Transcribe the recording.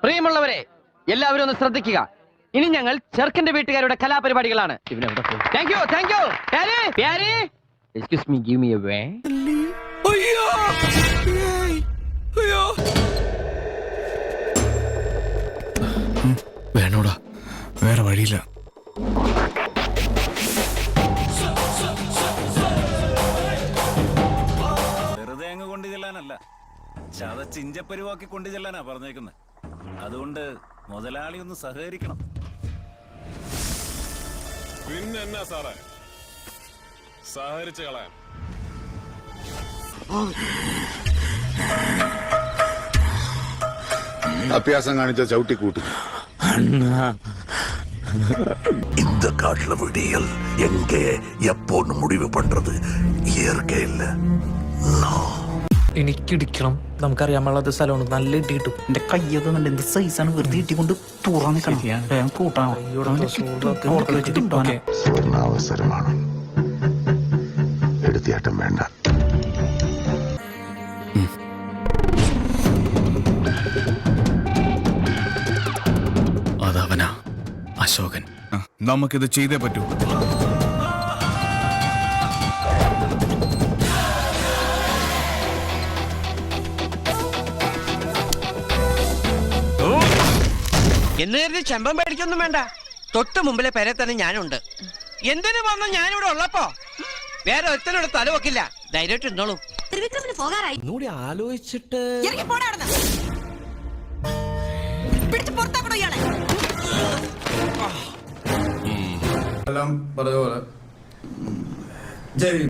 പ്രിയമുള്ളവരെ, എല്ലാവരും ഒന്ന് ശ്രദ്ധിക്കുക. ഇനി ഞങ്ങൾ ചെറുക്കന്റെ വീട്ടുകാരുടെ കലാപരിപാടികളാണ്. Thank you, thank you. Excuse me, give me a way. വേണോടാ, വേറെ വഴിയില്ല. വെറുതെ അങ്ങ് കൊണ്ടു ചെല്ലാനല്ല, ചതച്ചിഞ്ചപ്പരുവാക്കി കൊണ്ടു ചെല്ലാനാ പറഞ്ഞേക്കുന്നത്. അതുകൊണ്ട് മുതലാളി ഒന്ന് സഹകരിക്കണം. പിന്നെ എന്നാ സാറേ, സഹകരിച്ച് കളയാൻ. അഭ്യാസം കാണിച്ച ചവിട്ടിക്കൂട്ടി. இந்த காட்டுல விடியல் எங்கே எப்போன்னு முடிவு பண்றது இயற்கை இல்ல. എനിക്കിടിക്കണം. നമുക്കറിയാമുള്ളത് സ്ഥലമാണ്. നല്ല ഇട്ടി കിട്ടും. എന്റെ കയ്യൊക്കെ കണ്ട് എന്ത് സൈസാണ്. വെറുതെ ഇട്ടിക്കൊണ്ട് തൂറാൻ നിൽക്കണം. കൂട്ടാണോ അവസരമാണ്, എടുത്തിയാട്ടം വേണ്ട. അതവനാ, അശോകൻ. നമുക്കിത് ചെയ്തേ പറ്റൂ. എന്ന് കരുതി ചെമ്പം പേടിക്കൊന്നും വേണ്ട. തൊട്ട് മുമ്പിലെ പേരെ തന്നെ ഞാനുണ്ട്. എന്തിനു വന്നു ഞാനിവിടെ ഉള്ളപ്പോ വേറെ ഒരുത്തനോട് തല വെക്കില്ല. ധൈര്യമായിട്ട് ഇരുന്നോളൂ. ഒന്നുകൂടി ആലോചിച്ചിട്ട് എല്ലാം പറഞ്ഞ പോലെ ജയ്